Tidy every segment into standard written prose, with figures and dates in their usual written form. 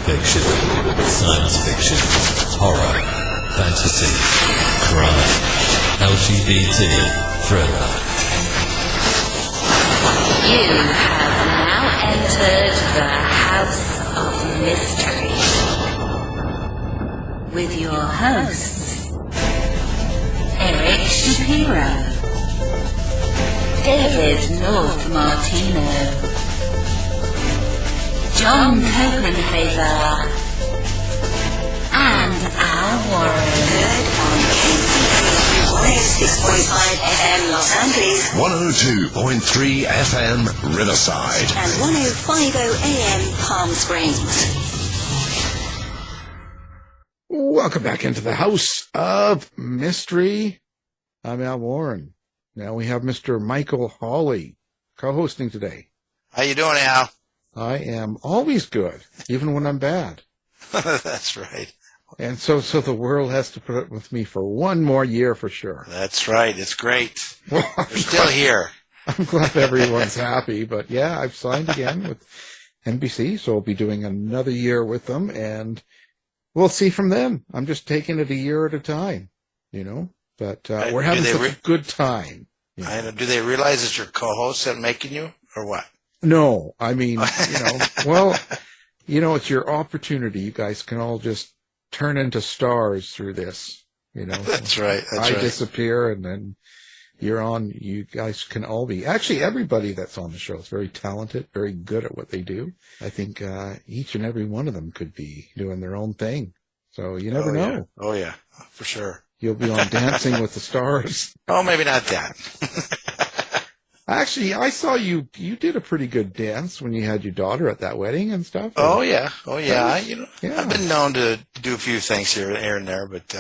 fiction, science fiction, horror, fantasy, crime, LGBT, thriller. You have now entered the House of Mystery with your hosts, Eric Shapiro, David North Martino, John Copenhaver, and Al Warren. Heard on KCP 106.5 FM Los Angeles, 102.3 FM Riverside, and 105.0 AM Palm Springs. Welcome back into the House of Mystery. I'm Al Warren. Now we have Mr. Michael Hawley co-hosting today. How you doing, Al? I am always good, even when I'm bad. That's right. And so the world has to put up with me for one more year for sure. That's right. It's great. Well, We're still here. I'm glad everyone's happy, but yeah, I've signed again with NBC, so I'll be doing another year with them, and we'll see from then. I'm just taking it a year at a time, but we're having such a good time. I know. Do they realize it's your co-host that making you, or what? No, I mean, well, it's your opportunity. You guys can all just turn into stars through this, That's right. That's I right. disappear and then you're on. You guys can all be. Actually, everybody that's on the show is very talented, very good at what they do. I think each and every one of them could be doing their own thing. So you never know. Yeah. Oh, yeah, for sure. You'll be on Dancing with the Stars. Oh, maybe not that. Actually, I saw you did a pretty good dance when you had your daughter at that wedding and stuff. Oh, yeah. Yeah. I've been known to do a few things here and there, but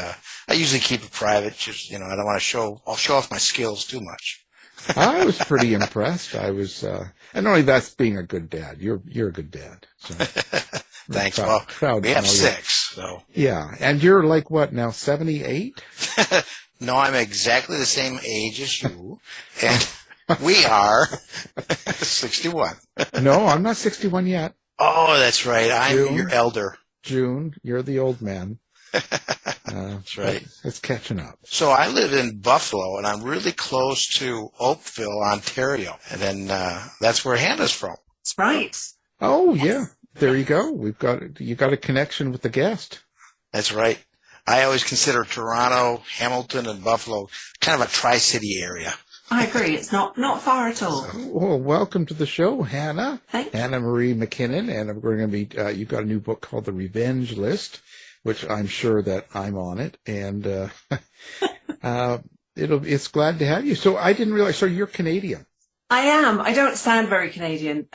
I usually keep it private. Just, I don't want to I'll show off my skills too much. I was pretty impressed. I was, and only that's being a good dad. You're a good dad. So Thanks. Proud we have to know 6, so. Yeah, and you're like what now, 78? No, I'm exactly the same age as you, and we are 61. No, I'm not 61 yet. Oh, that's right. I'm your elder. June, you're the old man. That's right. It's catching up. So I live in Buffalo, and I'm really close to Oakville, Ontario, and then that's where Hannah's from. That's right. Oh, yeah. There you go. You got a connection with the guest. That's right. I always consider Toronto, Hamilton, and Buffalo kind of a tri-city area. I agree. It's not far at all. Well, welcome to the show, Hannah. Thank you. Hannah Marie McKinnon, and we're going to be. You've got a new book called The Revenge List, which I'm sure that I'm on it, and it's glad to have you. So I didn't realize. So you're Canadian. I am. I don't sound very Canadian,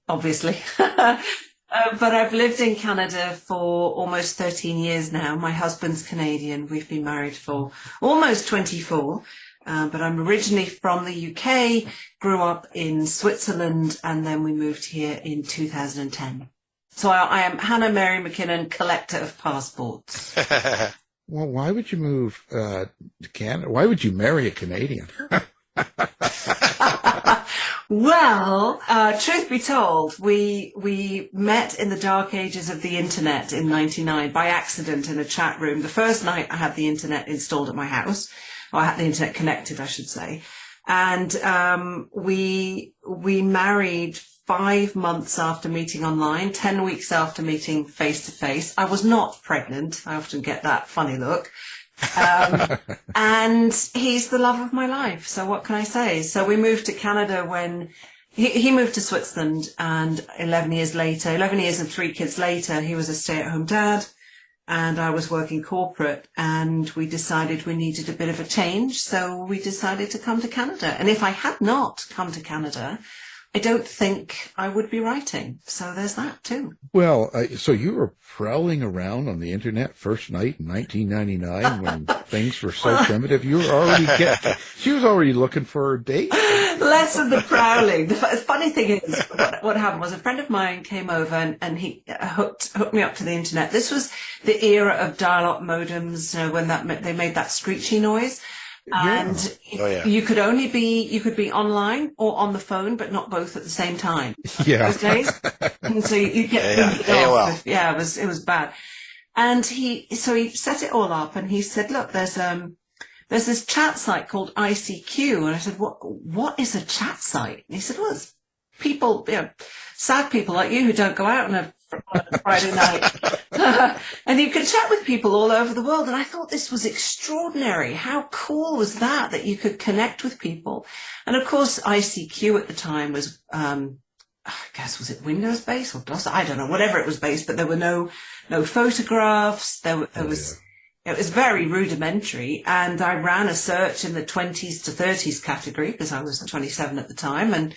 obviously. But I've lived in Canada for almost 13 years now. My husband's Canadian. We've been married for almost 24. But I'm originally from the UK, grew up in Switzerland, and then we moved here in 2010. So I am Hannah Mary McKinnon, collector of passports. Well, why would you move to Canada? Why would you marry a Canadian? Well, truth be told, we met in the dark ages of the internet in 99 by accident in a chat room. The first night I had the internet installed at my house, or I had the internet connected, I should say. And we married 5 months after meeting online, 10 weeks after meeting face to face. I was not pregnant. I often get that funny look. And he's the love of my life. So what can I say? So we moved to Canada when he moved to Switzerland, and 11 years and 3 kids later, he was a stay-at-home dad and I was working corporate, and we decided we needed a bit of a change. So we decided to come to Canada. And if I had not come to Canada, I don't think I would be writing. So there's that too. Well, so you were prowling around on the internet first night in 1999 when things were so primitive. You were already she was already looking for a date. Less of the prowling. The funny thing is, what happened was a friend of mine came over and he hooked me up to the internet. This was the era of dial-up modems, when they made that screechy noise. And you could be online or on the phone, but not both at the same time. Yeah. Those days. And so you get AOL. it was bad. And he set it all up and he said, look, there's this chat site called ICQ. And I said, what is a chat site? And he said, well, it's people, sad people like you who don't go out on a Friday night. And you can chat with people all over the world. And I thought this was extraordinary. How cool was that you could connect with people? And of course, ICQ at the time was, I guess, was it Windows based or DOS? I don't know, whatever it was based, but there were no photographs. It was very rudimentary. And I ran a search in the 20s to 30s category because I was 27 at the time. And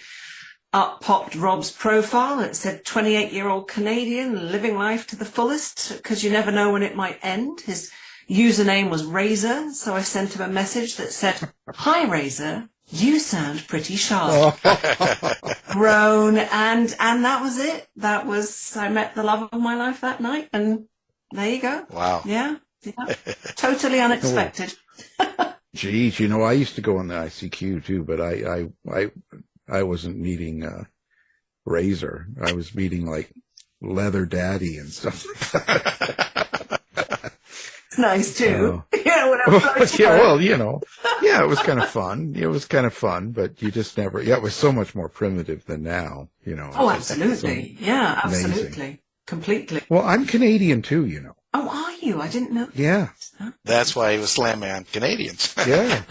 up popped Rob's profile. It said 28-year-old Canadian living life to the fullest because you never know when it might end. His username was Razor. So I sent him a message that said, "Hi, Razor. You sound pretty sharp." Grown. And that was it. I met the love of my life that night. And there you go. Wow. Yeah. Totally unexpected. Geez, I used to go on the ICQ too, but I wasn't meeting Razor. I was meeting like Leather Daddy and stuff like that. It's nice too. It was kind of fun. It was kind of fun, but you just never. Yeah, it was so much more primitive than now. Oh, absolutely. Yeah, absolutely. Amazing. Completely. Well, I'm Canadian too. Oh, are you? I didn't know. Yeah. That's why he was slamming on Canadians. Yeah.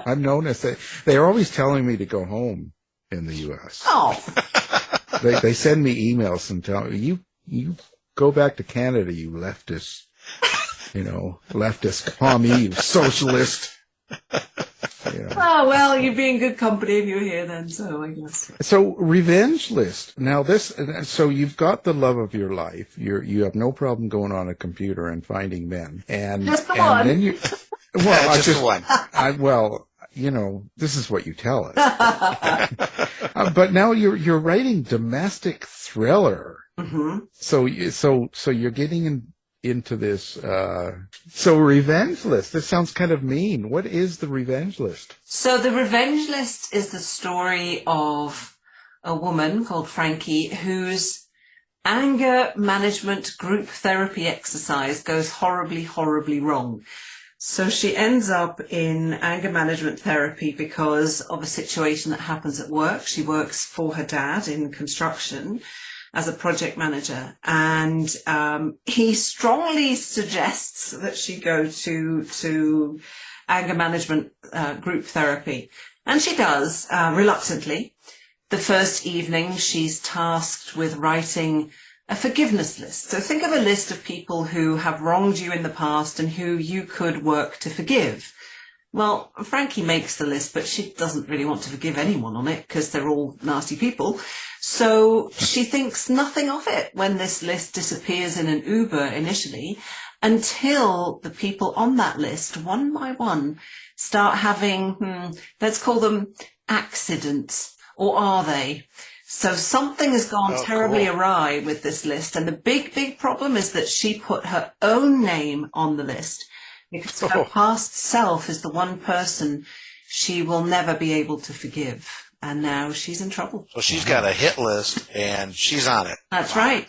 I've noticed that they're always telling me to go home in the U.S. Oh. They send me emails and tell me, you go back to Canada, you leftist, leftist commie, you socialist. Oh, well, you'd be in good company if you were here then, so I guess. So, Revenge List. Now so you've got the love of your life. You have no problem going on a computer and finding men. And, just the one. Then Just one. This is what you tell us. But now you're writing domestic thriller. Mm-hmm. So you're getting into this. So Revenge List. This sounds kind of mean. What is the Revenge List? So the Revenge List is the story of a woman called Frankie whose anger management group therapy exercise goes horribly, horribly wrong. So she ends up in anger management therapy because of a situation that happens at work. She works for her dad in construction as a project manager. And he strongly suggests that she go to anger management group therapy. And she does, reluctantly. The first evening, she's tasked with writing a forgiveness list. So think of a list of people who have wronged you in the past and who you could work to forgive. Well, Frankie makes the list, but she doesn't really want to forgive anyone on it because they're all nasty people. So she thinks nothing of it when this list disappears in an Uber initially, until the people on that list, one by one, start having, let's call them accidents, or are they? So something has gone terribly awry with this list. And the big, big problem is that she put her own name on the list because her past self is the one person she will never be able to forgive. And now she's in trouble. So she's got a hit list and she's on it. That's right.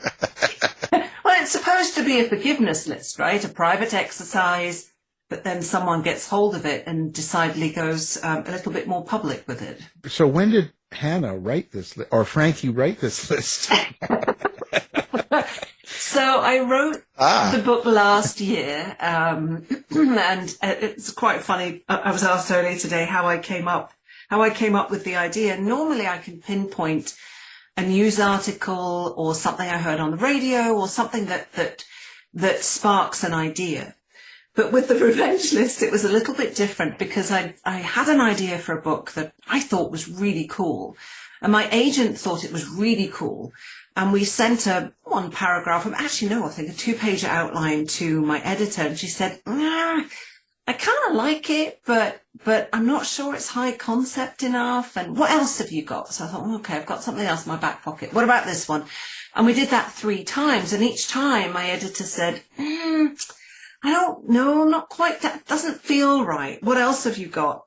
Well, it's supposed to be a forgiveness list, right? A private exercise. But then someone gets hold of it and decidedly goes a little bit more public with it. So when did Hannah write this list, or Frankie write this list? So I wrote the book last year, and it's quite funny. I was asked earlier today how I came up with the idea. Normally I can pinpoint a news article or something I heard on the radio or something that sparks an idea. But with the Revenge List, it was a little bit different because I had an idea for a book that I thought was really cool. And my agent thought it was really cool. And we sent her one paragraph, I think a 2-page outline to my editor. And she said, I kind of like it, but I'm not sure it's high concept enough. And what else have you got? So I thought, okay, I've got something else in my back pocket. What about this one? And we did that 3 times. And each time my editor said, I don't know, not quite. That doesn't feel right. What else have you got?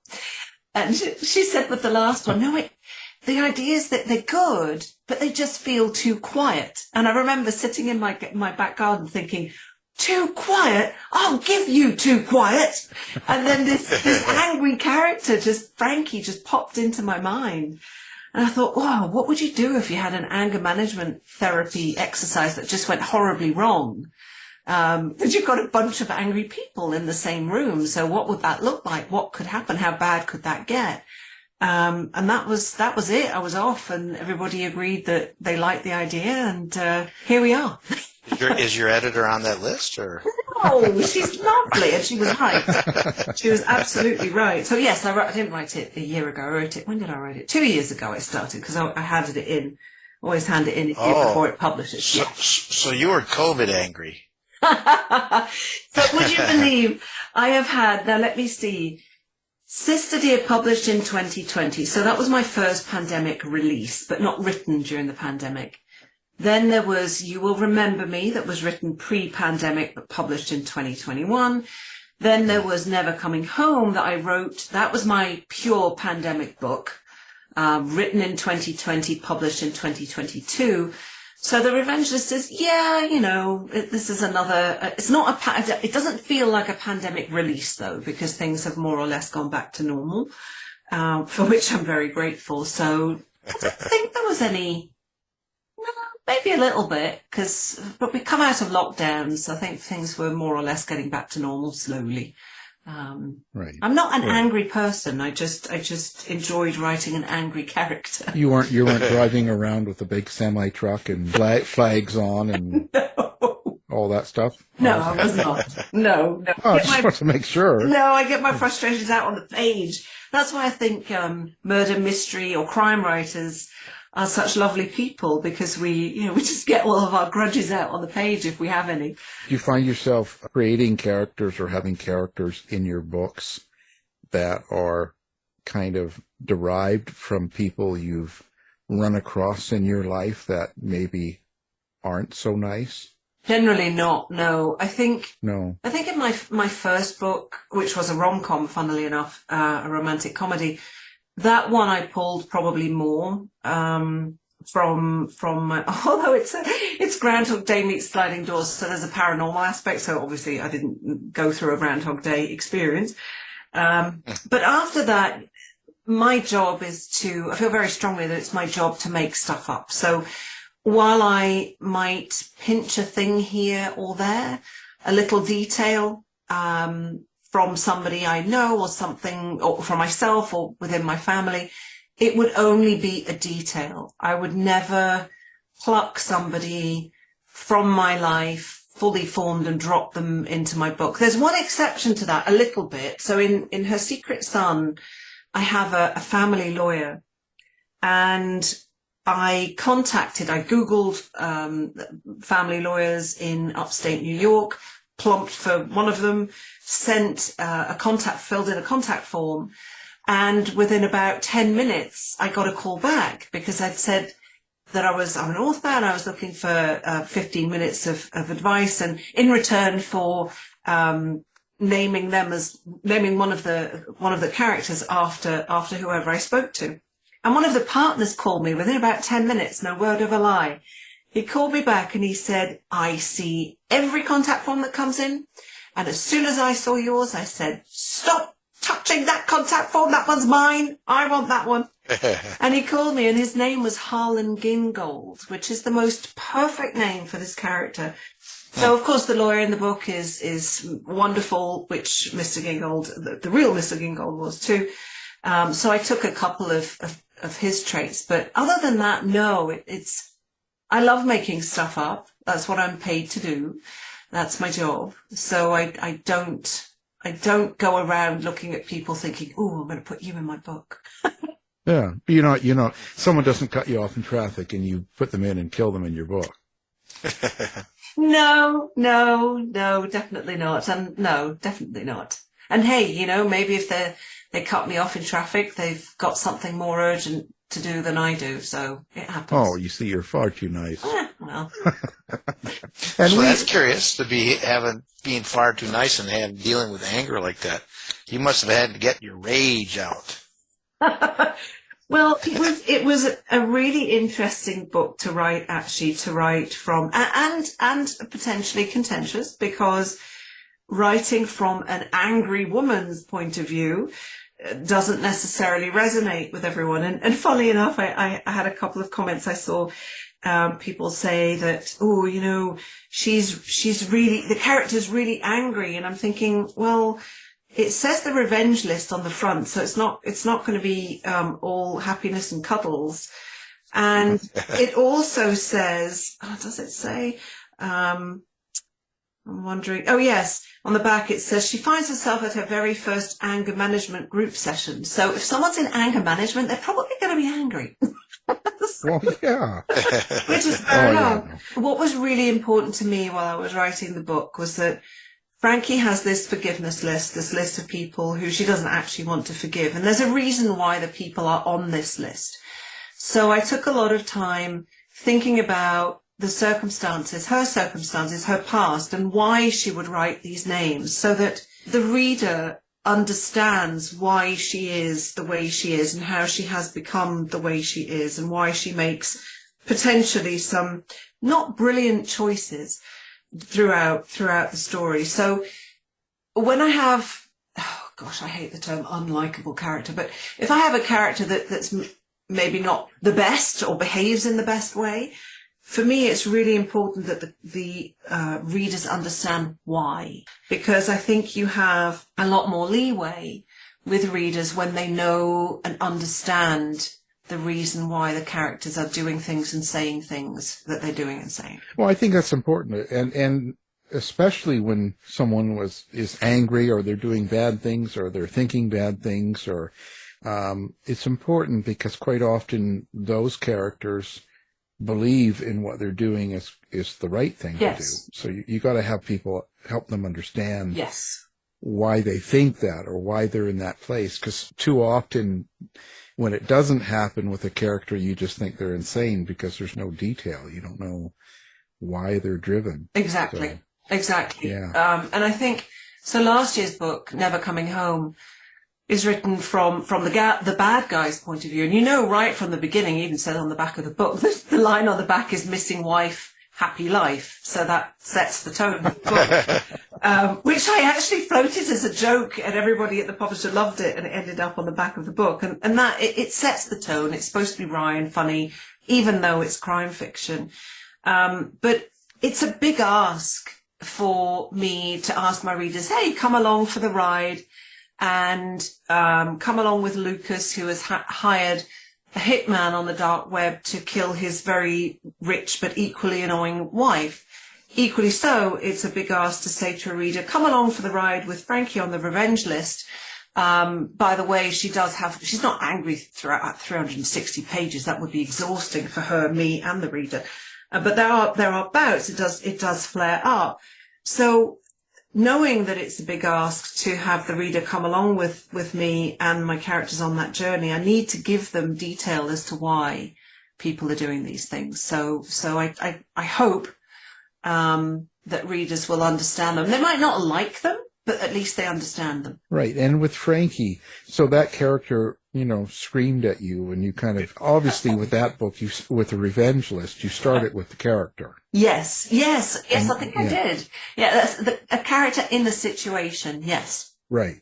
And she said with the last one, no, the idea is that they're good, but they just feel too quiet. And I remember sitting in my back garden thinking, too quiet? I'll give you too quiet. And then this angry character, Frankie, just popped into my mind. And I thought, wow, what would you do if you had an anger management therapy exercise that just went horribly wrong? But you've got a bunch of angry people in the same room. So what would that look like? What could happen? How bad could that get? And that was it. I was off, and everybody agreed that they liked the idea, and here we are. Is your editor on that list, or? No, she's lovely, and she was right. She was absolutely right. So yes, I didn't write it a year ago. I wrote it. When did I write it? 2 years ago I started, because I handed it in. Always hand it in a year before it publishes. So you were COVID angry. But would you believe I have had, now let me see, Sister Dear published in 2020. So that was my first pandemic release, but not written during the pandemic. Then there was You Will Remember Me, that was written pre-pandemic, but published in 2021. Then there was Never Coming Home that I wrote. That was my pure pandemic book, written in 2020, published in 2022. So The Revenge List is, this is another, it's not it doesn't feel like a pandemic release though, because things have more or less gone back to normal, for which I'm very grateful. So I don't think there was any, maybe a little bit, but we come out of lockdown, so I think things were more or less getting back to normal slowly. Right. I'm not an angry person. I just enjoyed writing an angry character. You weren't driving around with a big semi truck and flags on and all that stuff. No, I was not. No. Oh, I just want to make sure. No, I get my frustrations out on the page. That's why I think murder, mystery, or crime writers are such lovely people, because we just get all of our grudges out on the page if we have any. Do you find yourself creating characters or having characters in your books that are kind of derived from people you've run across in your life that maybe aren't so nice? Generally not, no. I think in my first book, which was a rom-com, funnily enough, a romantic comedy, that one I pulled probably more from my, although it's Groundhog Day meets Sliding Doors, so there's a paranormal aspect. So obviously I didn't go through a Groundhog Day experience. But after that, my job I feel very strongly that it's my job to make stuff up. So while I might pinch a thing here or there, a little detail, from somebody I know or something, or from myself or within my family, it would only be a detail. I would never pluck somebody from my life fully formed and drop them into my book. There's one exception to that, a little bit. So in Her Secret Son, I have a family lawyer, and I Googled family lawyers in upstate New York, plumped for one of them, filled in a contact form, and within about 10 minutes I got a call back, because I'd said that I'm an author and I was looking for 15 minutes of advice, and in return for naming one of the characters after whoever I spoke to. And one of the partners called me within about 10 minutes, no word of a lie. He called me back and he said, I see every contact form that comes in. And as soon as I saw yours, I said, stop touching that contact form. That one's mine. I want that one. And he called me, and his name was Harlan Gingold, which is the most perfect name for this character. So, of course, the lawyer in the book is wonderful, which Mr. Gingold, the real Mr. Gingold was too. So I took a couple of his traits. But other than that, no, I love making stuff up. That's what I'm paid to do. That's my job. So I don't go around looking at people thinking, "Oh, I'm going to put you in my book." Yeah, someone doesn't cut you off in traffic and you put them in and kill them in your book. No, definitely not. And no, definitely not. And hey, maybe if they cut me off in traffic, they've got something more urgent to do than I do, so it happens. Oh, you see, you're far too nice. Well. And so that's curious to be being far too nice and dealing with anger like that. You must have had to get your rage out. Well, it was a really interesting book to write from, and potentially contentious, because writing from an angry woman's point of view doesn't necessarily resonate with everyone. And funnily enough, I had a couple of comments I saw. People say that, oh, you know, the character's really angry. And I'm thinking, well, it says the revenge list on the front, so it's not going to be all happiness and cuddles. And it also says, does it say? I'm wondering. Oh yes, on the back it says she finds herself at her very first anger management group session. So if someone's in anger management, they're probably going to be angry. Well, yeah. Which is fair enough. Yeah. What was really important to me while I was writing the book was that Frankie has this forgiveness list, this list of people who she doesn't actually want to forgive. And there's a reason why the people are on this list. So I took a lot of time thinking about the circumstances, her past, and why she would write these names, so that the reader understands why she is the way she is and how she has become the way she is and why she makes potentially some not brilliant choices throughout the story. So when I have, oh gosh, I hate the term unlikable character, but if I have a character that's maybe not the best or behaves in the best way, for me, it's really important that the readers understand why, because I think you have a lot more leeway with readers when they know and understand the reason why the characters are doing things and saying things that they're doing and saying. Well, I think that's important, and especially when someone is angry, or they're doing bad things, or they're thinking bad things, or it's important because quite often those characters believe in what they're doing is the right thing to do. So you got to have people help them understand why they think that or why they're in that place. Because too often when it doesn't happen with a character, you just think they're insane because there's no detail. You don't know why they're driven. Exactly. Yeah. And I think, so last year's book, Never Coming Home, is written from the bad guy's point of view. And you know right from the beginning, even said on the back of the book, the line on the back is missing wife, happy life. So that sets the tone of the book, which I actually floated as a joke, and everybody at the publisher loved it, and it ended up on the back of the book. And that, it sets the tone. It's supposed to be wry and funny, even though it's crime fiction. But it's a big ask for me to ask my readers, hey, come along for the ride. And come along with Lucas, who has hired a hitman on the dark web to kill his very rich but equally annoying wife. Equally so, it's a big ask to say to a reader, come along for the ride with Frankie on the revenge list. By the way, she's not angry throughout 360 pages. That would be exhausting for her, me, and the reader. But there are bouts. It does flare up. So, knowing that it's a big ask to have the reader come along with me and my characters on that journey, I need to give them detail as to why people are doing these things. So I hope that readers will understand them. They might not like them, but at least they understand them. Right. And with Frankie, so that character, screamed at you, and you kind of, obviously with that book, with the revenge list, you started with the character. Yes, I think I did. Yeah, that's a character in the situation, yes. Right.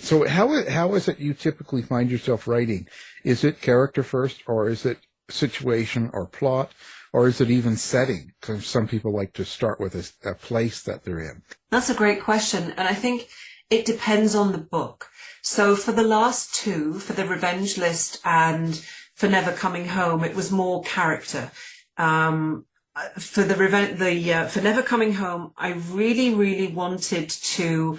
So how is it you typically find yourself writing? Is it character first, or is it situation or plot, or is it even setting? Because some people like to start with a place that they're in. That's a great question, and I think it depends on the book. So for the last two, for the Revenge List and for Never Coming Home, it was more character. For Never Coming Home, I really, really wanted to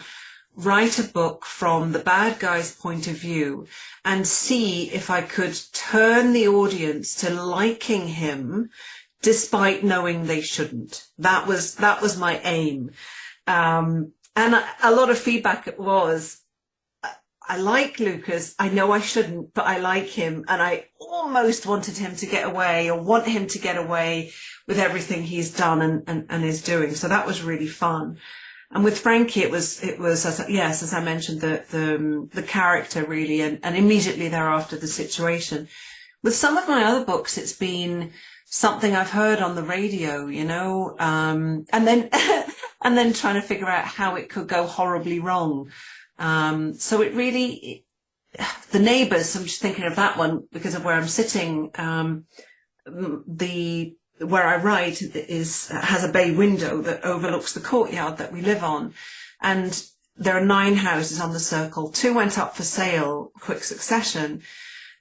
write a book from the bad guy's point of view and see if I could turn the audience to liking him despite knowing they shouldn't. That was my aim. And a lot of feedback was, I like Lucas, I know I shouldn't, but I like him, and I almost wanted him to get away, or want him to get away with everything he's done and is doing. So that was really fun. And with Frankie, it was as I mentioned, the character really, and immediately thereafter the situation. With some of my other books, it's been something I've heard on the radio, and then and then trying to figure out how it could go horribly wrong. So it really, The Neighbours, I'm just thinking of that one because of where I'm sitting. Where I write has a bay window that overlooks the courtyard that we live on. And there are 9 houses on the circle. 2 went up for sale, quick succession.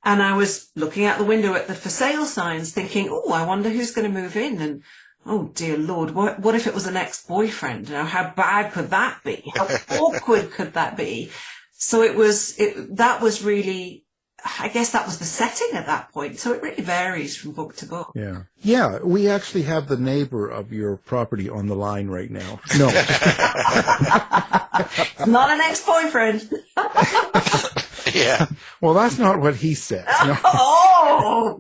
And I was looking out the window at the for sale signs thinking, oh, I wonder who's going to move in. And oh, dear Lord, what if it was an ex-boyfriend? How bad could that be? How awkward could that be? So that was really, I guess that was the setting at that point. So it really varies from book to book. Yeah. Yeah, we actually have the neighbor of your property on the line right now. No. It's not an ex-boyfriend. Yeah. Well, that's not what he says. No. Oh,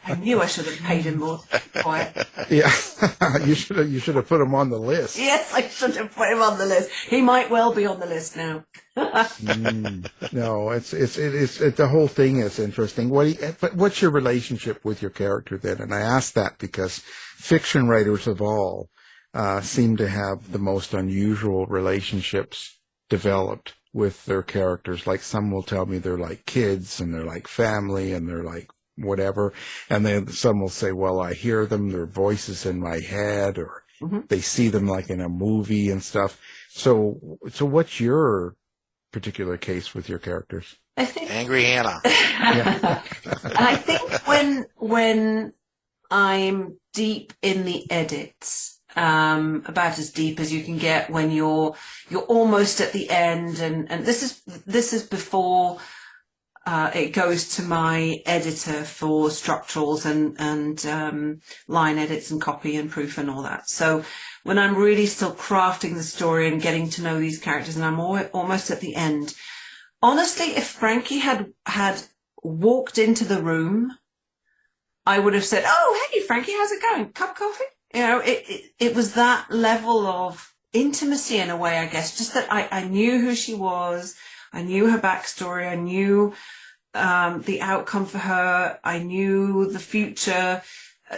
I knew I should have paid him more. Quiet. Yeah. You should have put him on the list. Yes, I should have put him on the list. He might well be on the list now. No, it's the whole thing is interesting. But what's your relationship with your character then? And I ask that because fiction writers of all seem to have the most unusual relationships developed with their characters. Like some will tell me they're like kids and they're like family and they're like whatever. And then some will say, well, I hear them, their voices in my head, or they see them like in a movie and stuff. So what's your particular case with your characters? I think Angry Hannah. Yeah. I think when I'm deep in the edits, about as deep as you can get when you're almost at the end, and this is before it goes to my editor for structurals and line edits and copy and proof and all that. So when I'm really still crafting the story and getting to know these characters, and I'm almost at the end, honestly, if Frankie had walked into the room, I would have said, "Oh, hey, Frankie, how's it going? Cup of coffee?" It was that level of intimacy in a way, I guess, just that I knew who she was. I knew her backstory. I knew the outcome for her. I knew the future.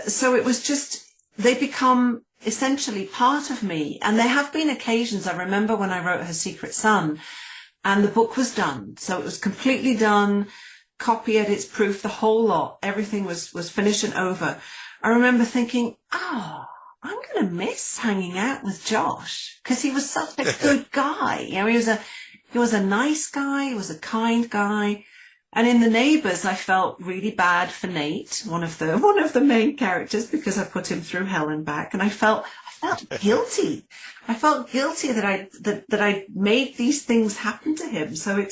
So it was just, they become essentially part of me. And there have been occasions, I remember when I wrote Her Secret Son, and the book was done. So it was completely done, copy edits, proof, the whole lot. Everything was finished and over. I remember thinking, oh, I'm going to miss hanging out with Josh because he was such a good guy. He was a nice guy. He was a kind guy. And in The Neighbours, I felt really bad for Nate, one of the main characters, because I put him through hell and back. And I felt guilty. I felt guilty that I made these things happen to him. So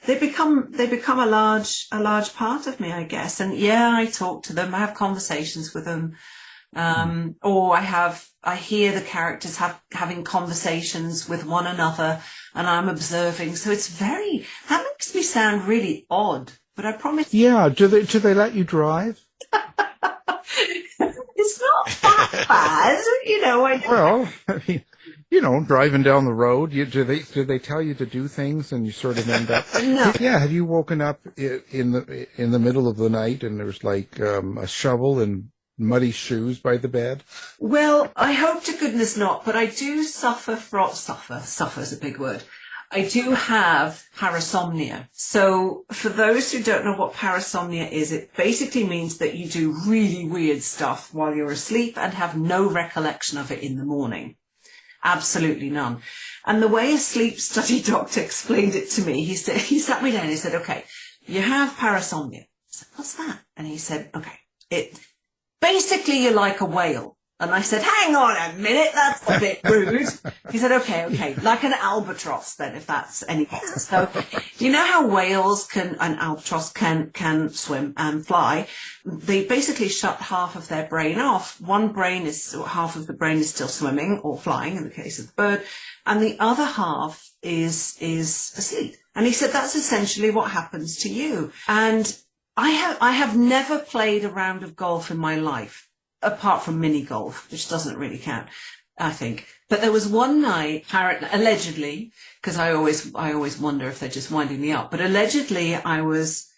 they become a large part of me, I guess. And yeah, I talk to them. I have conversations with them. Or I hear the characters having conversations with one another, and I'm observing. So that makes me sound really odd, but I promise. Yeah. Do they let you drive? It's not that bad, Well, I mean, driving down the road, do they tell you to do things and you sort of end up? No. Yeah. Have you woken up in the middle of the night and there's like a shovel and muddy shoes by the bed? Well, I hope to goodness not, but I do suffer's a big word. I do have parasomnia. So for those who don't know what parasomnia is, it basically means that you do really weird stuff while you're asleep and have no recollection of it in the morning. Absolutely none. And the way a sleep study doctor explained it to me, he sat me down and he said, okay, you have parasomnia. I said, what's that? And he said, okay, basically you're like a whale. And I said, hang on a minute, that's a bit rude. He said, okay, like an albatross then, if that's any better. So, you know how whales an albatross can swim and fly? They basically shut half of their brain off. Half of the brain is still swimming or flying in the case of the bird, and the other half is asleep. And he said, that's essentially what happens to you. And I have never played a round of golf in my life, apart from mini golf, which doesn't really count. I think. But there was one night, apparently, allegedly, because I always wonder if they're just winding me up, but allegedly I was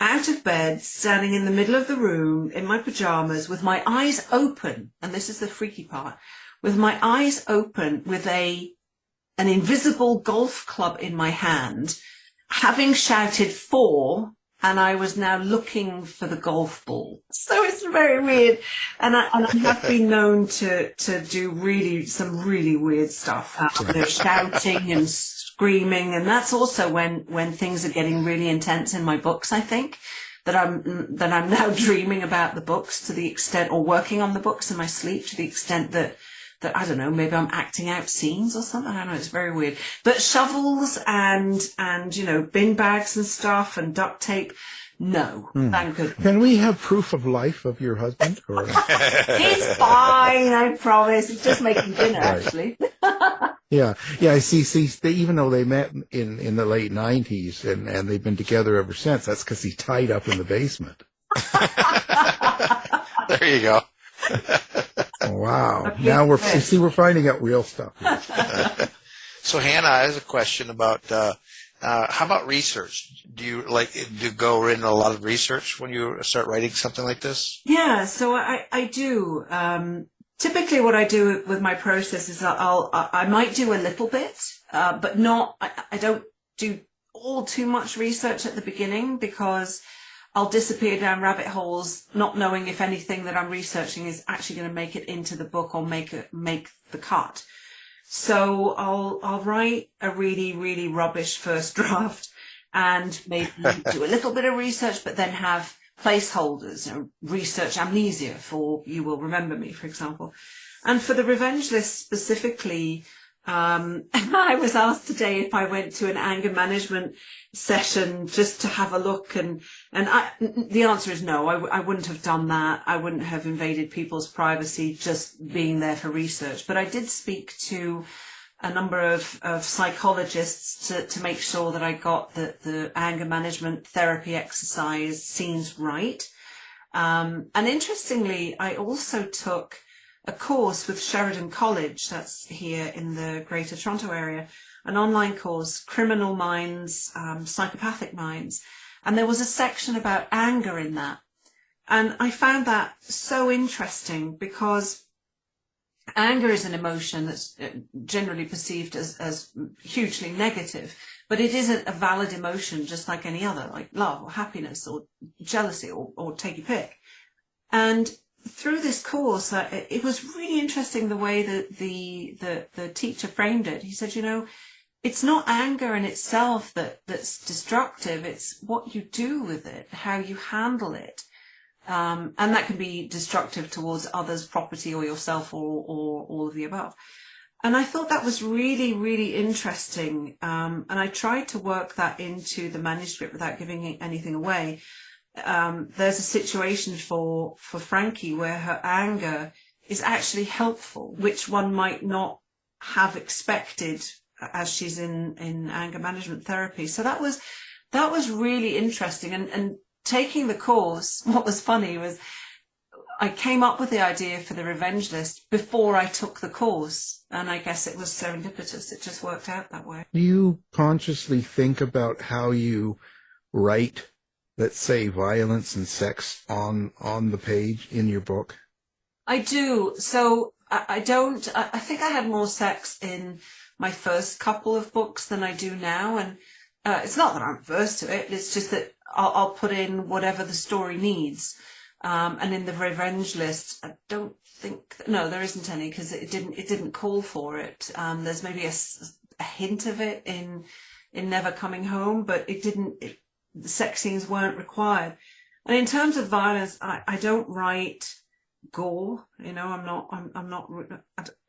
out of bed, standing in the middle of the room in my pajamas with my eyes open, and this is the freaky part, with my eyes open with an invisible golf club in my hand, having shouted 4, and I was now looking for the golf ball. So it's very weird. And I have been known to do some really weird stuff. Shouting and screaming. And that's also when things are getting really intense in my books, I think, that I'm now dreaming about the books to the extent, or working on the books in my sleep to the extent that I don't know, maybe I'm acting out scenes or something. I don't know, it's very weird. But shovels and bin bags and stuff and duct tape, no, thank goodness. Can we have proof of life of your husband? Or? He's fine, I promise. He's just making dinner, actually. Yeah. I see. Even though they met in the late 90s and they've been together ever since, that's because he's tied up in the basement. There you go. Wow. Now we're finding out real stuff. So Hannah, I have a question about how about research? Do you go into a lot of research when you start writing something like this? Yeah, so I do. Typically, what I do with my process is I might do a little bit, but not. I don't do all too much research at the beginning, because I'll disappear down rabbit holes, not knowing if anything that I'm researching is actually going to make it into the book or make the cut. So I'll write a really, really rubbish first draft and maybe do a little bit of research, but then have placeholders, research amnesia for You Will Remember Me, for example. And for the Revenge List specifically, I was asked today if I went to an anger management session just to have a look, and the answer is no. I wouldn't have done that. I wouldn't have invaded people's privacy just being there for research. But I did speak to a number of psychologists to make sure that I got the anger management therapy exercise scenes right. And interestingly, I also took a course with Sheridan College, that's here in the Greater Toronto area, an online course, Criminal Minds, Psychopathic Minds. And there was a section about anger in that. And I found that so interesting, because anger is an emotion that's generally perceived as hugely negative, but it isn't a valid emotion just like any other, like love or happiness or jealousy or take your pick. And through this course, it was really interesting the way that the teacher framed it. He said, it's not anger in itself that's destructive. It's what you do with it, how you handle it. And that can be destructive towards others' property or yourself or all of the above. And I thought that was really, really interesting. And I tried to work that into the manuscript without giving anything away. There's a situation for Frankie where her anger is actually helpful, which one might not have expected as she's in anger management therapy. So that was really interesting. And taking the course, what was funny was I came up with the idea for the Revenge List before I took the course. And I guess it was serendipitous. It just worked out that way. Do you consciously think about how you write, let's say, violence and sex on the page in your book? I do. So I don't, I think I had more sex in my first couple of books than I do now. And it's not that I'm averse to it. It's just that I'll put in whatever the story needs. And in the Revenge List, I don't think, no, there isn't any, because it didn't call for it. There's maybe a hint of it in Never Coming Home, but the sex scenes weren't required. And in terms of violence, I don't write gore. I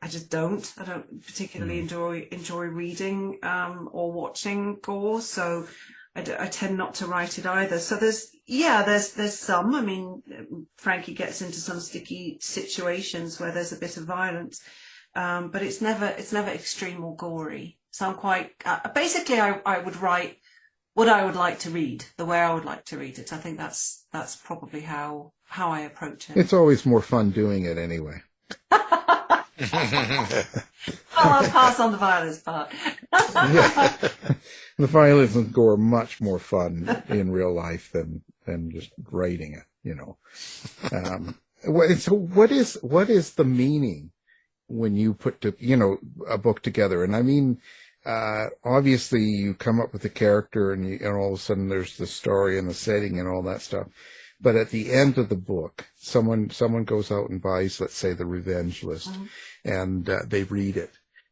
just don't. I don't particularly enjoy reading or watching gore, so I tend not to write it either. So there's some. I mean, Frankie gets into some sticky situations where there's a bit of violence, but it's never extreme or gory. So I'm quite basically I would write what I would like to read, the way I would like to read it. I think that's probably how I approach it. It's always more fun doing it anyway. I'll pass on the violence part. Yeah. The violence and gore are much more fun in real life than just writing it, you know. So what is the meaning when you put a book together? And I mean, obviously you come up with a character and all of a sudden there's the story and the setting and all that stuff. But at the end of the book, someone goes out and buys, let's say, The Revenge List, and they read it.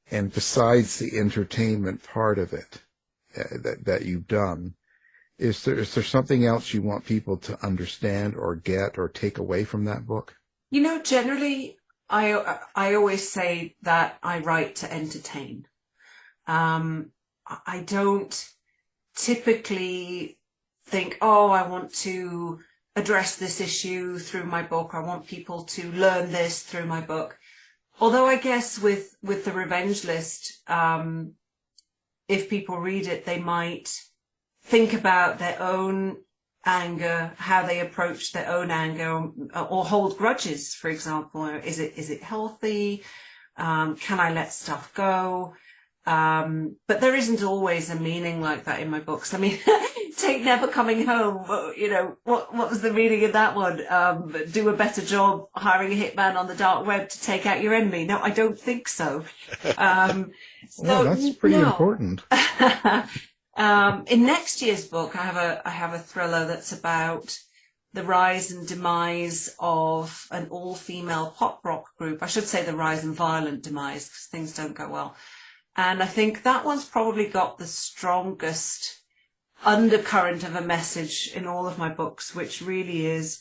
And besides the entertainment part of it that you've done, is there something else you want people to understand or get or take away from that book? You know, generally, I always say that I write to entertain. I don't typically think, oh, I want to address this issue through my book. I want people to learn this through my book. Although I guess with The Revenge List, if people read it, they might think about their own anger, how they approach their own anger, or hold grudges, for example. Is it healthy? Can I let stuff go? But there isn't always a meaning like that in my books. I mean, take Never Coming Home. You know, what was the meaning in that one? Do a better job hiring a hitman on the dark web to take out your enemy. No, I don't think so. Well, that's pretty important. In next year's book, I have a thriller that's about the rise and demise of an all-female pop rock group. I should say the rise and violent demise, because things don't go well. And I think that one's probably got the strongest undercurrent of a message in all of my books, which really is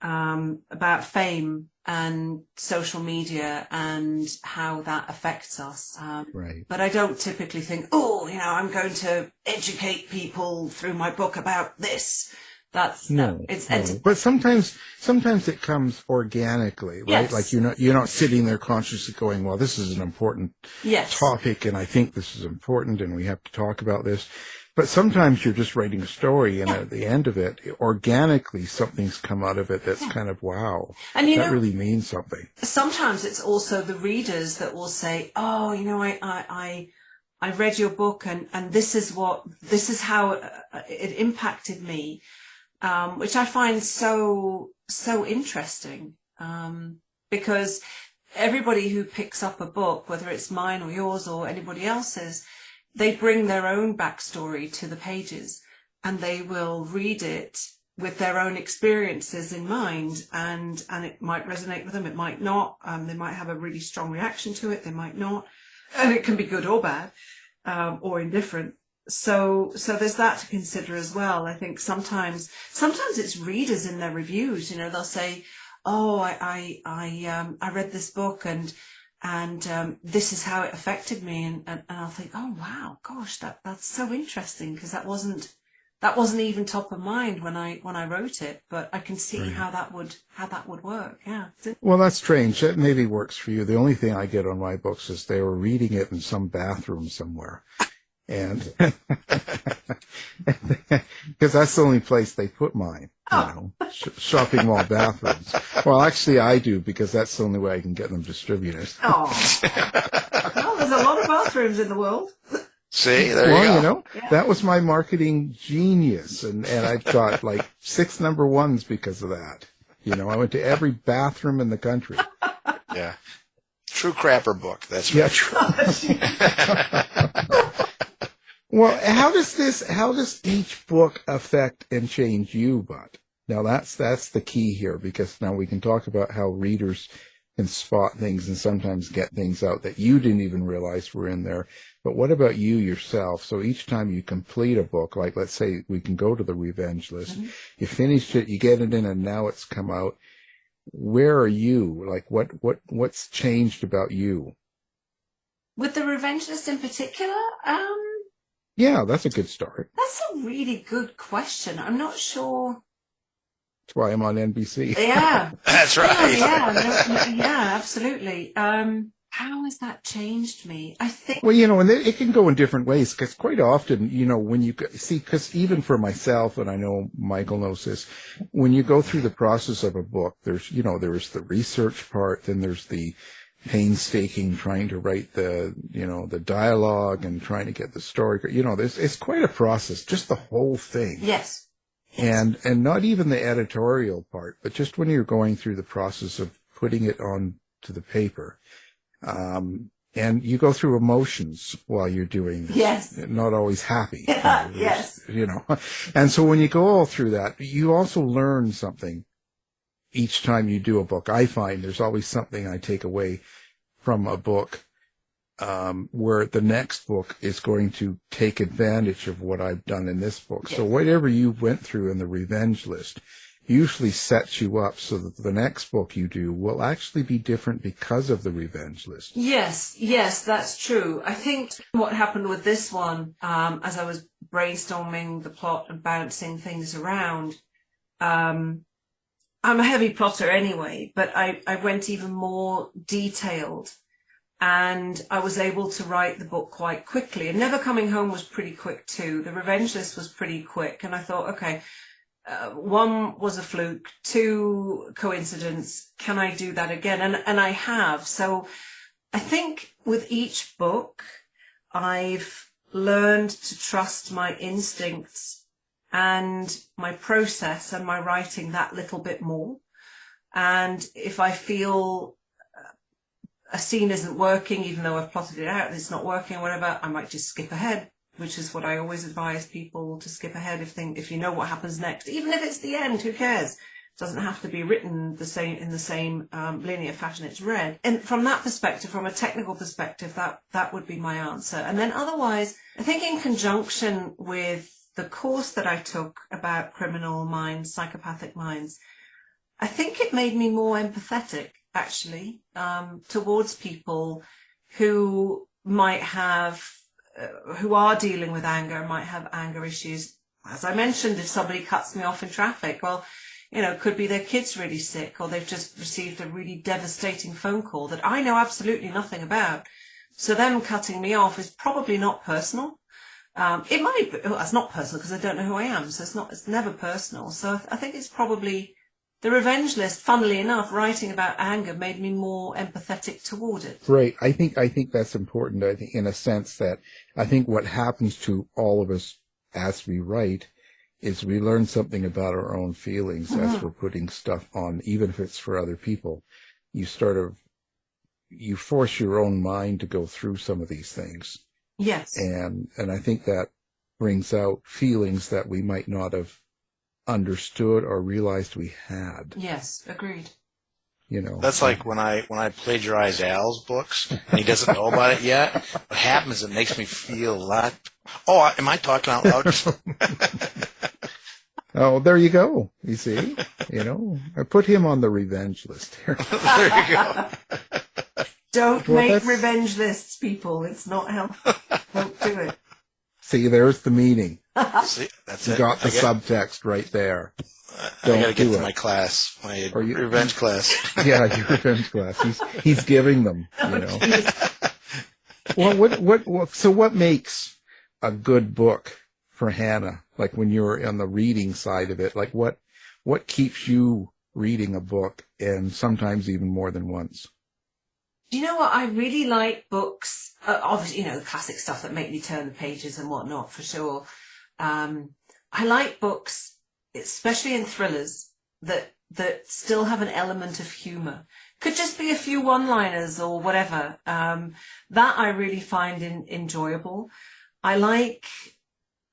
about fame and social media and how that affects us. Right. But I don't typically think, oh, you know, I'm going to educate people through my book about this. That's no. But sometimes it comes organically, right? Yes. Like you're not sitting there consciously going, well, this is an important topic, and I think this is important, and we have to talk about this. But sometimes you're just writing a story, and at the end of it, organically, something's come out of it that's kind of wow. And that really means something. Sometimes it's also the readers that will say, oh, you know, I read your book, and this is how it impacted me. Which I find so interesting, because everybody who picks up a book, whether it's mine or yours or anybody else's, they bring their own backstory to the pages, and they will read it with their own experiences in mind, and it might resonate with them, it might not. They might have a really strong reaction to it, they might not, and it can be good or bad, or indifferent. So there's that to consider as well. I think sometimes it's readers in their reviews, you know, they'll say, oh, I read this book and this is how it affected me. And I'll think, oh, wow, gosh, that's so interesting, because that wasn't even top of mind when I wrote it, but I can see how that would work. Yeah. Well, that's strange. That maybe works for you. The only thing I get on my books is they were reading it in some bathroom somewhere. And because that's the only place they put mine, you know, shopping mall bathrooms. Well, actually, I do, because that's the only way I can get them distributed. Oh, well, there's a lot of bathrooms in the world. See, there you go. Well, you know, that was my marketing genius, and I got like 6 number ones because of that. You know, I went to every bathroom in the country. Yeah, true crapper book. That's right. Yeah, true. Well, how does each book affect and change you, Bud? Now that's the key here, because now we can talk about how readers can spot things and sometimes get things out that you didn't even realize were in there. But what about you yourself? So each time you complete a book, like let's say we can go to The Revenge List, you finished it, you get it in, and now it's come out. Where are you? Like what's changed about you? With The Revenge List in particular, yeah, that's a good start. that's a really good question. I'm not sure. That's why I'm on NBC. Yeah. That's right. Yeah, absolutely. How has that changed me? I think. Well, you know, and it can go in different ways, because quite often, you know, when you see, because even for myself, and I know Michael knows this, when you go through the process of a book, there's the research part, then there's the painstaking trying to write the dialogue and trying to get the story. It's quite a process, just the whole thing. Yes. And not even the editorial part, but just when you're going through the process of putting it on to the paper. And you go through emotions while you're doing this. Yes. Not always happy. Yes. And so when you go all through that, you also learn something each time you do a book. I find there's always something I take away from a book, where the next book is going to take advantage of what I've done in this book. Yes. So whatever you went through in the revenge list usually sets you up so that the next book you do will actually be different because of the revenge list. Yes, that's true. I think what happened with this one, as I was brainstorming the plot and bouncing things around, I'm a heavy plotter anyway, but I went even more detailed, and I was able to write the book quite quickly. And Never Coming Home was pretty quick too. The revenge list was pretty quick, and I thought, okay, 1 was a fluke, 2 coincidence. Can I do that again? And I have. So I think with each book, I've learned to trust my instincts and my process and my writing that little bit more. And if I feel a scene isn't working, even though I've plotted it out and it's not working or whatever, I might just skip ahead, which is what I always advise people to skip ahead if you know what happens next. Even if it's the end, who cares? It doesn't have to be written in the same linear fashion it's read. And from that perspective, from a technical perspective, that would be my answer. And then otherwise, I think in conjunction with the course that I took about criminal minds, psychopathic minds, I think it made me more empathetic, actually, towards people who might have who are dealing with anger, might have anger issues. As I mentioned, if somebody cuts me off in traffic, well, it could be their kid's really sick, or they've just received a really devastating phone call that I know absolutely nothing about. So them cutting me off is probably not personal. It might be, it's not personal because I don't know who I am, so it's never personal. So I think it's probably the revenge list, funnily enough, writing about anger made me more empathetic toward it. Right. I think that's important. I think in a sense that I think what happens to all of us as we write is we learn something about our own feelings as we're putting stuff on, even if it's for other people. You force your own mind to go through some of these things. Yes. And I think that brings out feelings that we might not have understood or realized we had. Yes, agreed. That's like when I plagiarize Al's books and he doesn't know about it yet. What happens? It makes me feel a lot. Oh, am I talking out loud? Oh, there you go. You see, I put him on the revenge list here. There you go. Don't make revenge lists, people. It's not helpful. Don't do it. See, there's the meaning. See, that's you it. got the subtext right there. I gotta get to my class, my revenge class. Yeah, your revenge class. He's giving them. Well, so what makes a good book for Hannah? Like when you're on the reading side of it, like what keeps you reading a book, and sometimes even more than once? Do you know what? I really like books, obviously, the classic stuff that make me turn the pages and whatnot, for sure. I like books, especially in thrillers, that still have an element of humor. Could just be a few one-liners or whatever. That I really find enjoyable. I like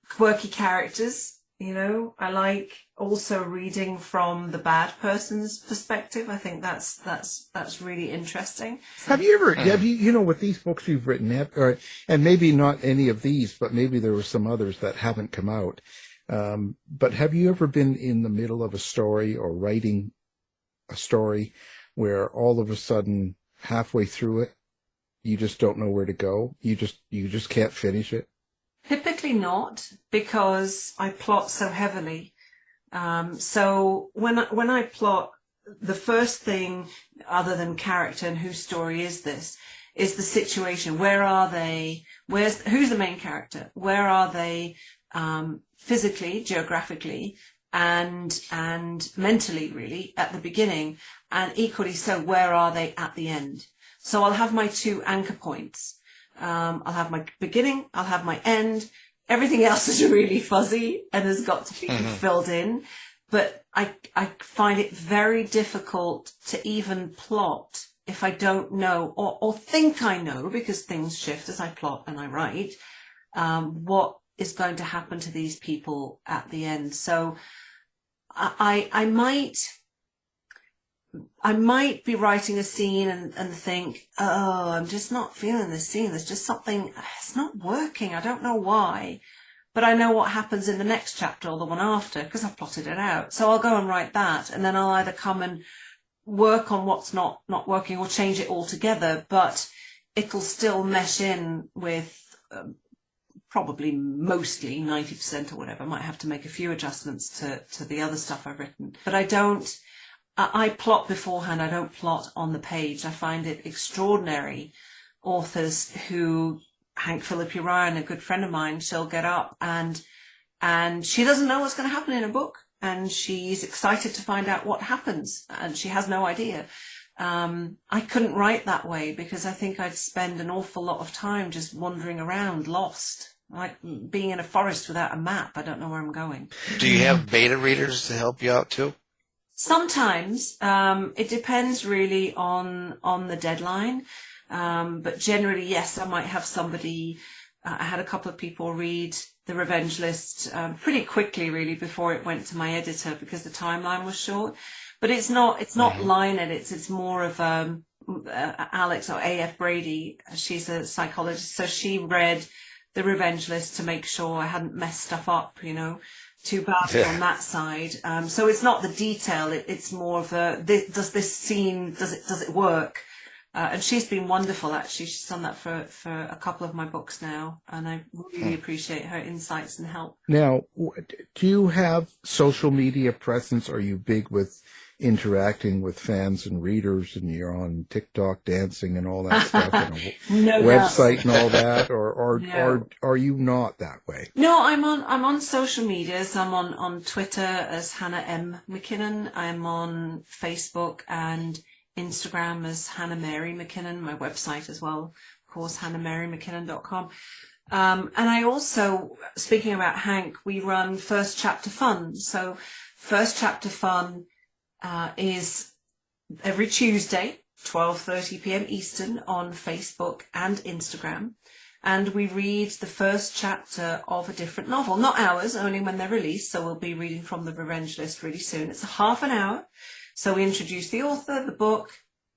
quirky characters, I like also reading from the bad person's perspective. I think that's really interesting. Have you with these books you've written, and maybe not any of these, but maybe there were some others that haven't come out. But have you ever been in the middle of a story or writing a story where all of a sudden, halfway through it, you just don't know where to go? You just can't finish it? Typically not, because I plot so heavily. So when I plot, the first thing, other than character and whose story is this, is the situation. Where are they? Who's the main character? Where are they physically, geographically, and mentally, really, at the beginning, and equally so, where are they at the end? So I'll have my 2 anchor points. I'll have my beginning, I'll have my end. Everything else is really fuzzy and has got to be filled in. But I find it very difficult to even plot if I don't know or think I know, because things shift as I plot and I write, what is going to happen to these people at the end. So I might be writing a scene and think, oh, I'm just not feeling this scene. There's just something, it's not working. I don't know why. But I know what happens in the next chapter or the one after because I've plotted it out. So I'll go and write that, and then I'll either come and work on what's not working or change it altogether, but it'll still mesh in with probably mostly 90% or whatever. I might have to make a few adjustments to the other stuff I've written. But I plot beforehand. I don't plot on the page. I find it extraordinary. Authors who, Hank Philippi Ryan, a good friend of mine, she'll get up and she doesn't know what's going to happen in a book. And she's excited to find out what happens. And she has no idea. I couldn't write that way because I think I'd spend an awful lot of time just wandering around, lost. Like being in a forest without a map. I don't know where I'm going. Do you have beta readers to help you out too? Sometimes. It depends really on the deadline. But generally, yes, I might have somebody. I had a couple of people read The Revenge List pretty quickly, really, before it went to my editor because the timeline was short. But it's not line edits. It's more of Alex or A.F. Brady. She's a psychologist, so she read The Revenge List to make sure I hadn't messed stuff up, too badly on that side. So it's not the detail. It's more of does this scene, does it work? And she's been wonderful, actually. She's done that for a couple of my books now, and I really appreciate her insights and help. Now, do you have social media presence? Are you big with interacting with fans and readers, and you're on TikTok dancing and all that stuff, and a website and all that, or are you not that way? No, I'm on social medias. I'm on Twitter as Hannah M. McKinnon. I'm on Facebook and Instagram as Hannah Mary McKinnon, my website as well, of course, hannahmarymckinnon.com. And I also, speaking about Hank, we run First Chapter Fun. So First Chapter Fun is every Tuesday, 12:30 p.m. Eastern on Facebook and Instagram. And we read the first chapter of a different novel, not ours, only when they're released. So we'll be reading from The Revenge List really soon. It's half an hour. So we introduce the author, the book.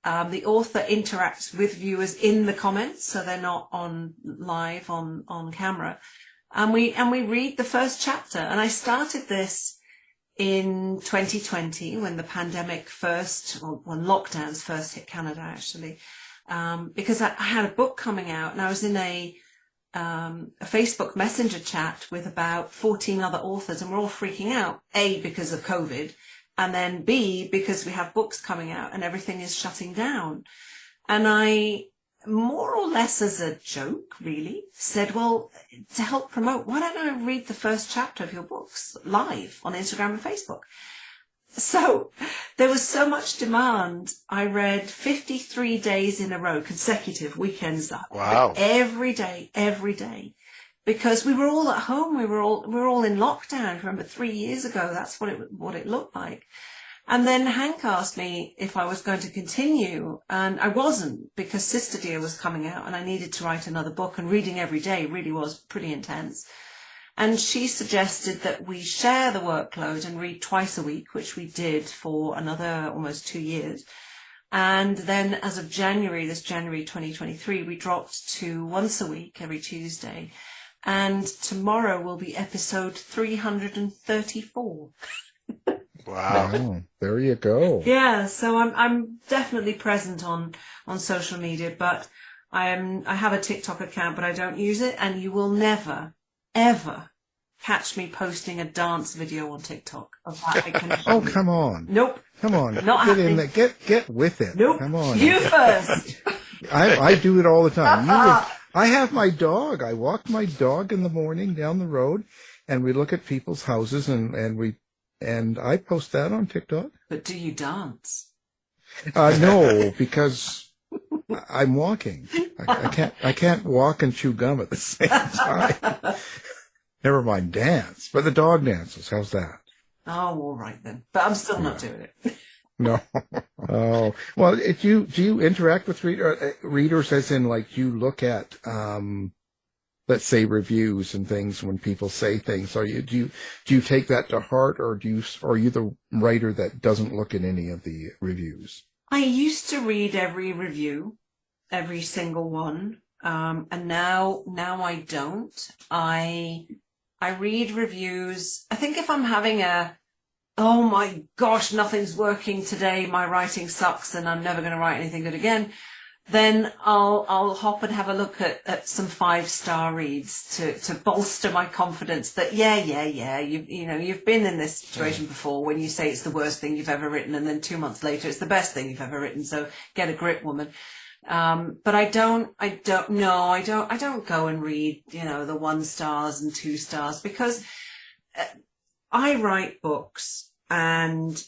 The author interacts with viewers in the comments, so they're not on live on camera. And we read the first chapter. And I started this in 2020 when the pandemic when lockdowns first hit Canada, actually, because I had a book coming out and I was in a Facebook Messenger chat with about 14 other authors, and we're all freaking out, A, because of COVID, and then B, because we have books coming out and everything is shutting down. And I, more or less as a joke, really, said, well, to help promote, why don't I read the first chapter of your books live on Instagram and Facebook? So there was so much demand. I read 53 days in a row, consecutive weekends. Wow. Every day. Because we were all at home. We were all in lockdown. Remember 3 years ago, that's what it looked like. And then Hank asked me if I was going to continue, and I wasn't, because Sister Dear was coming out and I needed to write another book, and reading every day really was pretty intense. And she suggested that we share the workload and read twice a week, which we did for another almost 2 years. And then as of this January 2023, we dropped to once a week, every Tuesday. And tomorrow will be episode 334. Wow. There you go. Yeah, so I'm definitely present on social media, but I have a TikTok account, but I don't use it, and you will never, ever catch me posting a dance video on TikTok. Of that I can Oh, come on. Nope. Come on. Not get happening. in there. Get with it. Nope. Come on. You first. I do it all the time. I have my dog. I walk my dog in the morning down the road, and we look at people's houses, and I post that on TikTok. But do you dance? No, because I'm walking. I can't walk and chew gum at the same time. Never mind dance, but the dog dances. How's that? Oh, all right then. But I'm still not doing it. No. Oh, well, do you interact with readers as in, like, you look at, let's say, reviews and things when people say things? Do you take that to heart, or are you the writer that doesn't look at any of the reviews? I used to read every review, every single one. And now I don't. I read reviews. I think if I'm having oh my gosh, nothing's working today, my writing sucks and I'm never going to write anything good again, then I'll hop and have a look at some 5-star reads to bolster my confidence that you've been in this situation before, when you say it's the worst thing you've ever written and then 2 months later it's the best thing you've ever written, so get a grip, woman. But I don't go and read, the 1 stars and 2 stars, because I write books and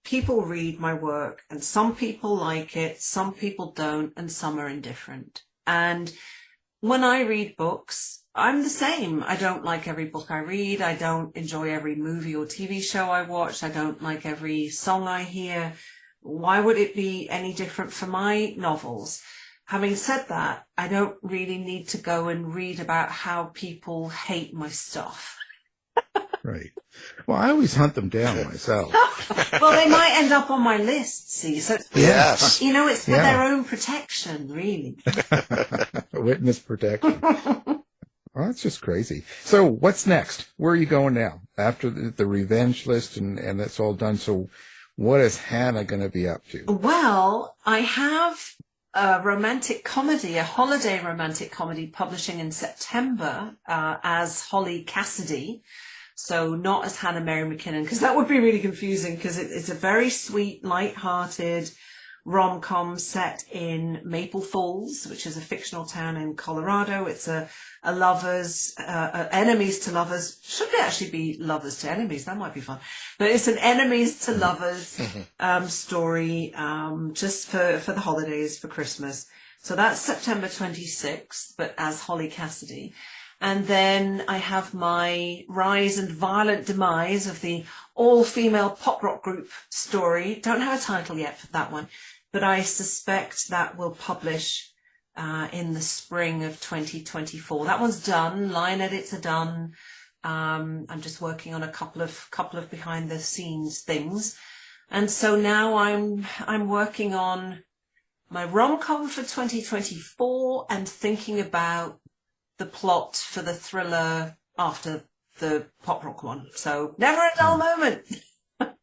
people read my work, and some people like it, some people don't, and some are indifferent. And when I read books, I'm the same. I don't like every book I read. I don't enjoy every movie or TV show I watch. I don't like every song I hear. Why would it be any different for my novels? Having said that, I don't really need to go and read about how people hate my stuff. Right. Well, I always hunt them down myself. Well, they might end up on my list, see. So, Yes. It's for their own protection, really. Witness protection. Oh, that's just crazy. So what's next? Where are you going now? After the revenge list and that's all done, so what is Hannah going to be up to? Well, I have a romantic comedy, a holiday romantic comedy, publishing in September as Holly Cassidy. So not as Hannah Mary McKinnon, because that would be really confusing, because it's a very sweet, light-hearted rom-com set in Maple Falls, which is a fictional town in Colorado. It's a lovers, enemies to lovers. Should it actually be lovers to enemies? That might be fun. But it's an enemies to lovers story, just for the holidays, for Christmas. So that's September 26th, but as Holly Cassidy. And then I have my rise and violent demise of the all-female pop rock group story. Don't have a title yet for that one, but I suspect that will publish in the spring of 2024. That one's done. Line edits are done. I'm just working on a couple of behind the scenes things. And so now I'm working on my rom-com for 2024 and thinking about the plot for the thriller after the pop rock one. So never a dull moment.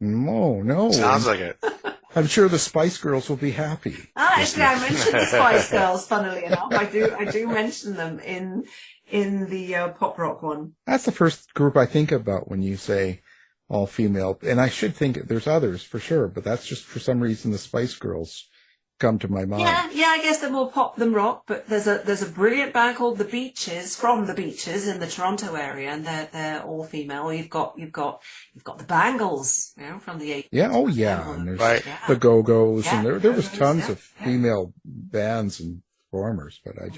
No. Sounds like it. I'm sure the Spice Girls will be happy. Actually, I mentioned the Spice Girls, funnily enough. I do mention them in the pop rock one. That's the first group I think about when you say all female. And I should think there's others for sure, but that's just for some reason the Spice Girls come to my mind. Yeah, I guess they're more pop than rock, but there's a brilliant band called The Beaches, from The Beaches in the Toronto area, and they're all female. You've got the Bangles, from the 80s. Yeah, oh yeah, and there's Right. the Go-Go's, Yeah, and there was Go-Go's, tons yeah, of female bands and performers, but I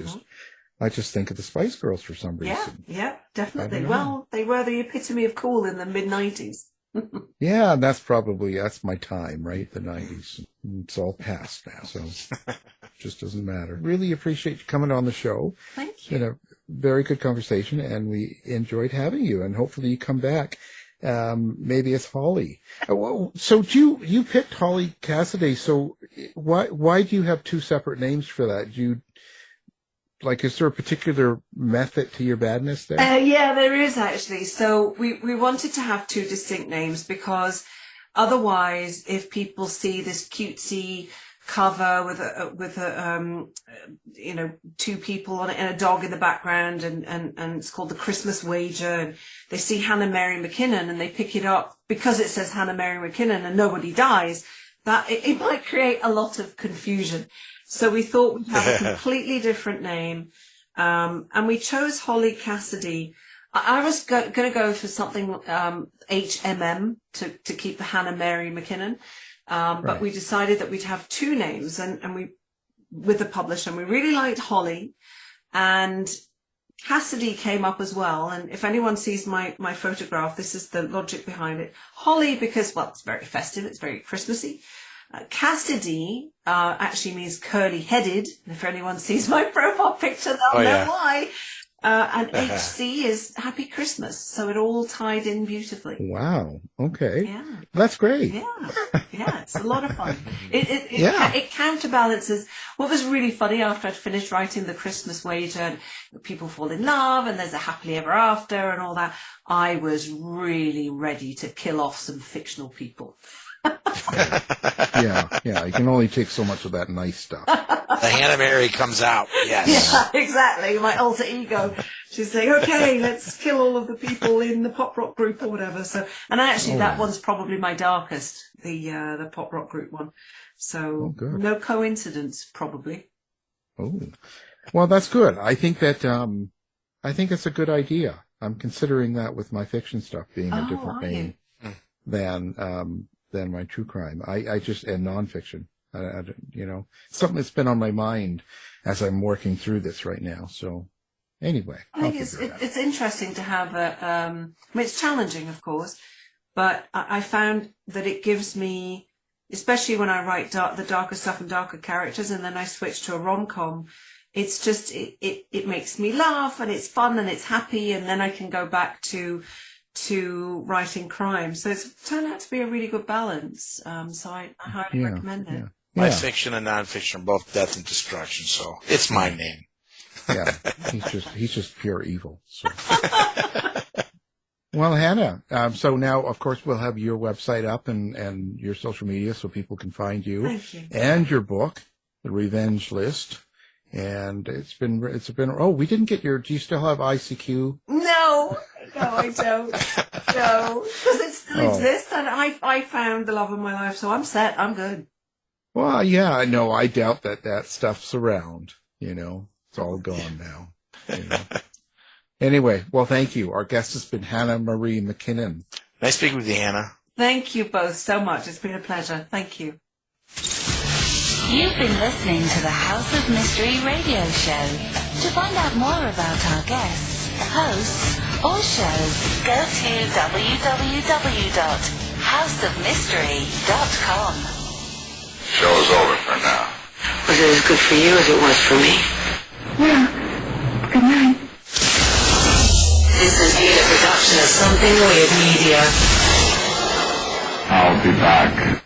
just think of the Spice Girls for some reason. Yeah, definitely. I don't know. Well, they were the epitome of cool in the mid-90s. Yeah, and that's my time, right? The 90s. It's all past now, so it just doesn't matter. Really appreciate you coming on the show. Thank you. It's been a very good conversation, and we enjoyed having you, and hopefully you come back, maybe as Holly. So you picked Holly Cassidy, so why do you have 2 separate names for that? Is there a particular method to your badness there? Yeah, there is actually. So we wanted to have 2 distinct names, because otherwise, if people see this cutesy cover with 2 people on it and a dog in the background, and it's called The Christmas Wager, and they see Hannah Mary McKinnon and they pick it up because it says Hannah Mary McKinnon and nobody dies, that it might create a lot of confusion. So we thought we'd have a completely different name. And we chose Holly Cassidy. I was going to go for something HMM to keep the Hannah Mary McKinnon. But we decided that we'd have 2 names, and with the publisher, and we really liked Holly, and Cassidy came up as well. And if anyone sees my photograph, this is the logic behind it. Holly, because, well, it's very festive, it's very Christmassy. Cassidy actually means curly-headed. And if anyone sees my profile picture, they'll know why. And HC is Happy Christmas. So it all tied in beautifully. Wow. Okay. Yeah. That's great. Yeah, it's a lot of fun. It counterbalances. What was really funny after I'd finished writing The Christmas Wager, and people fall in love, and there's a happily ever after, and all that, I was really ready to kill off some fictional people. Yeah. You can only take so much of that nice stuff. The Hannah Mary comes out. Yes. Yeah, exactly. My alter ego. She's saying, okay, let's kill all of the people in the pop rock group or whatever. So, and actually that one's probably my darkest, the pop rock group one. So no coincidence, probably. Oh, well, that's good. I think that, I think it's a good idea. I'm considering that with my fiction stuff being a different name than my true crime. I just, and nonfiction. Something that's been on my mind as I'm working through this right now. So anyway, I think it's interesting to have I mean, it's challenging, of course, but I found that it gives me, especially when I write the darker stuff and darker characters, and then I switch to a rom-com, it's just, it makes me laugh, and it's fun, and it's happy, and then I can go back to writing crime. So it's turned out to be a really good balance. So I highly recommend it. My fiction and nonfiction are both death and destruction, so it's my name. Yeah, he's just pure evil. So. Well, Hannah, so now, of course, we'll have your website up and your social media so people can find you. Thank you. And your book, The Revenge List. And it's been, we didn't get do you still have ICQ? No, I don't. No, because it still exists, and I found the love of my life, so I'm set. I'm good. Well, yeah, no, I doubt that stuff's around, It's all gone now, Anyway, well, thank you. Our guest has been Hannah Marie McKinnon. Nice speaking with you, Hannah. Thank you both so much. It's been a pleasure. Thank you. You've been listening to the House of Mystery radio show. To find out more about our guests, hosts, or shows, go to www.houseofmystery.com. Show's over for now. Was it as good for you as it was for me? Yeah. Good night. This has been a production of Something Weird Media. I'll be back.